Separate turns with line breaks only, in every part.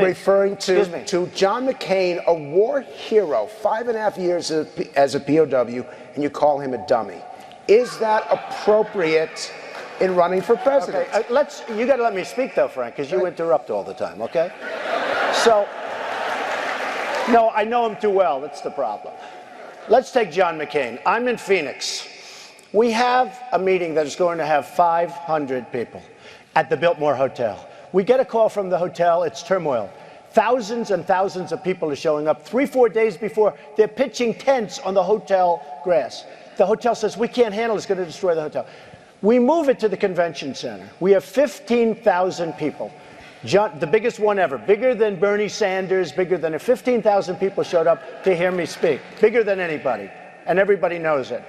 Referring to John McCain, a war hero, 5.5 years as a POW, and you call him a dummy. Is that appropriate in running for president?
Okay, you got to let me speak though, Frank, because you interrupt all the time, okay? So, no, I know him too well. That's the problem. Let's take John McCain. I'm in Phoenix. We have a meeting that is going to have 500 people at the Biltmore Hotel. We get a call from the hotel. It's turmoil. Thousands and thousands of people are showing up. 3-4 days before, they're pitching tents on the hotel grass. The hotel says, we can't handle it. It's going to destroy the hotel. We move it to the convention center. We have 15,000 people. The biggest one ever, bigger than Bernie Sanders, bigger than 15,000 people showed up to hear me speak, bigger than anybody, and everybody knows it.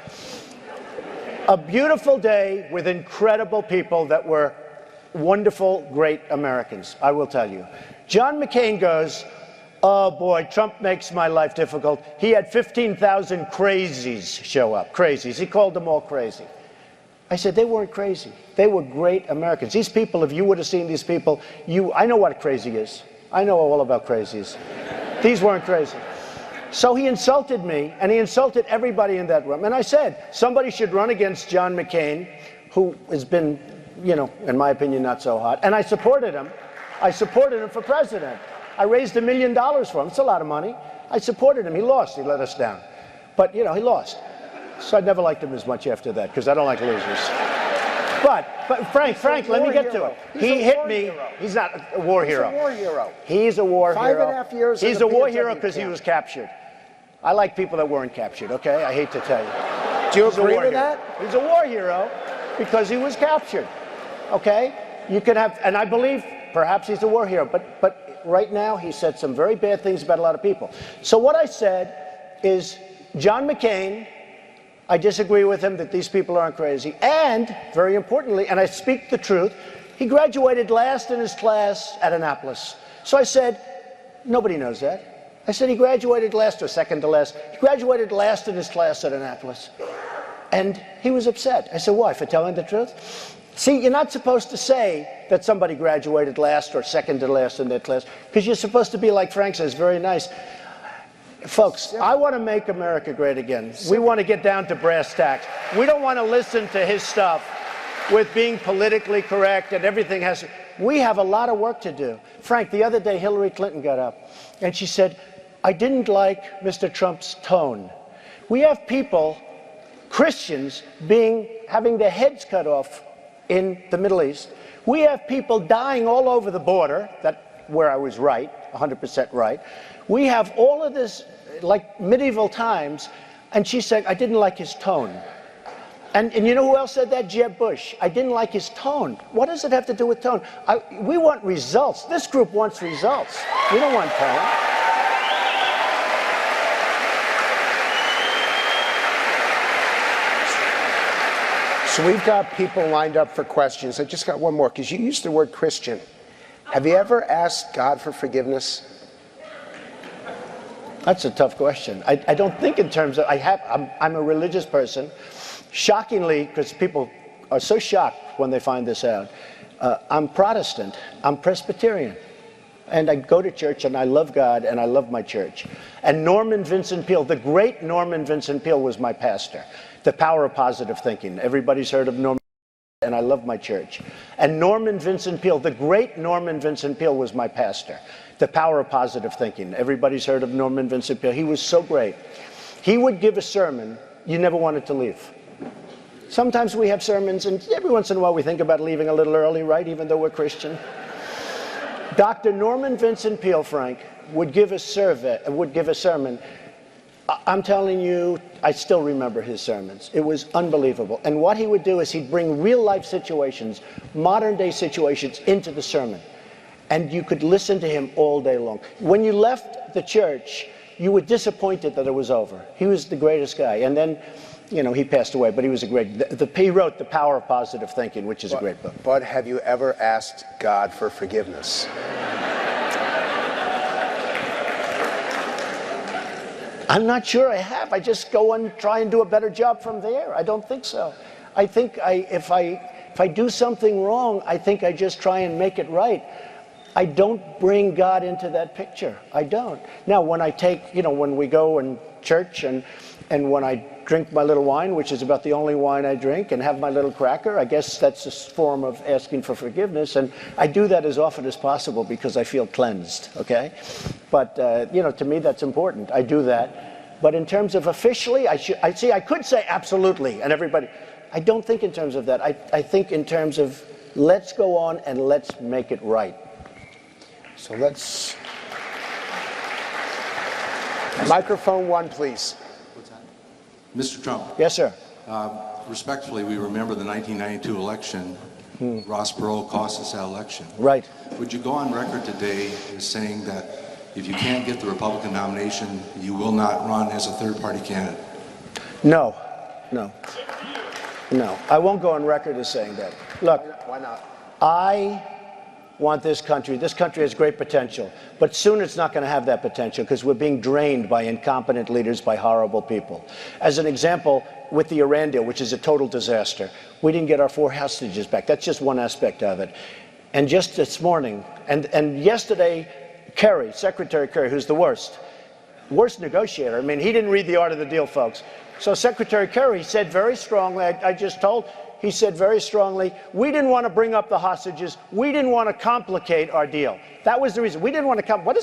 A beautiful day with incredible people that were wonderful, great Americans, I will tell you. John McCain goes, oh boy, Trump makes my life difficult. He had 15,000 crazies show up, crazies. He called them all crazy. I said, they weren't crazy. They were great Americans. These people, if you would have seen these people, I know what a crazy is. I know all about crazies. These weren't crazy. So he insulted me, and he insulted everybody in that room. And I said, somebody should run against John McCain, who has been, you know, in my opinion, not so hot. And I supported him. I supported him for president. I raised $1 million for him. It's a lot of money. I supported him. He lost. He let us down. But, you know, he lost. So I never liked him as much after that, because I don't like losers. But Frank, let me get to it. He hit me. He's not a war hero.
He's a war hero.
He's a war hero.
5.5 years.
He's a war hero because he was captured. I like people that weren't captured, okay? I hate to tell you.
Do you agree with that?
He's a war hero because he was captured, okay? You can have, and I believe perhaps he's a war hero, but right now he said some very bad things about a lot of people. So what I said is, John McCain, I disagree with him that these people aren't crazy. And, very importantly, and I speak the truth, he graduated last in his class at Annapolis. So I said, nobody knows that. I said he graduated last or second to last. He graduated last in his class at Annapolis. And he was upset. I said, why, for telling the truth? See, you're not supposed to say that somebody graduated last or second to last in their class, because you're supposed to be, like Frank says, very nice. Folks, I want to make America great again. We want to get down to brass tacks. We don't want to listen to his stuff with being politically correct and everything has to. We have a lot of work to do. Frank, the other day Hillary Clinton got up and she said, I didn't like Mr. Trump's tone. We have people, Christians, having their heads cut off in the Middle East. We have people dying all over the border, where I was right, 100% right. We have all of this, like medieval times, and she said, I didn't like his tone. And you know who else said that? Jeb Bush. I didn't like his tone. What does it have to do with tone? We want results. This group wants results. We don't want tone.
So we've got people lined up for questions. I just got one more, because you used the word Christian. Have you ever asked God for forgiveness?
That's a tough question. I don't think in terms of, I'm a religious person. Shockingly, because people are so shocked when they find this out, I'm Protestant, I'm Presbyterian. And I go to church and I love God and I love my church. And Norman Vincent Peale, the great Norman Vincent Peale was my pastor. The Power of Positive Thinking. Everybody's heard of Norman, and I love my church. And Norman Vincent Peale, the great Norman Vincent Peale was my pastor. The Power of Positive Thinking. Everybody's heard of Norman Vincent Peale. He was so great. He would give a sermon you never wanted to leave. Sometimes we have sermons, and every once in a while we think about leaving a little early, right, even though we're Christian. Dr. Norman Vincent Peale, Frank, would give a sermon. I'm telling you, I still remember his sermons. It was unbelievable. And what he would do is he'd bring real-life situations, modern-day situations, into the sermon. And you could listen to him all day long. When you left the church, you were disappointed that it was over. He was the greatest guy. And then, you know, he passed away, but he was a great, he wrote The Power of Positive Thinking, which is a great book.
But have you ever asked God for forgiveness?
I'm not sure I have. I just go and try and do a better job from there. I don't think so. I think if I do something wrong, I think I just try and make it right. I don't bring God into that picture. I don't. Now, when I take, when we go in church and when I drink my little wine, which is about the only wine I drink, and have my little cracker, I guess that's a form of asking for forgiveness. And I do that as often as possible because I feel cleansed, okay? But, to me, that's important. I do that. But in terms of officially, I could say absolutely, and everybody, I don't think in terms of that. I think in terms of let's go on and let's make it right.
So let's... Microphone 1, please.
Mr. Trump.
Yes, sir.
Respectfully, we remember the 1992 election. Ross Perot cost us that election.
Right.
Would you go on record today as saying that if you can't get the Republican nomination, you will not run as a third-party candidate?
No. I won't go on record as saying that. Look,
Why not?
I want this country has great potential, but soon it's not going to have that potential because we're being drained by incompetent leaders, by horrible people. As an example, with the Iran deal, which is a total disaster, we didn't get our 4 hostages back. That's just one aspect of it. And just this morning, and yesterday, Secretary Kerry, who's the worst negotiator. I mean, he didn't read the art of the deal, folks. So Secretary Kerry said very strongly, he said very strongly, we didn't want to bring up the hostages. We didn't want to complicate our deal. That was the reason. We didn't want to what does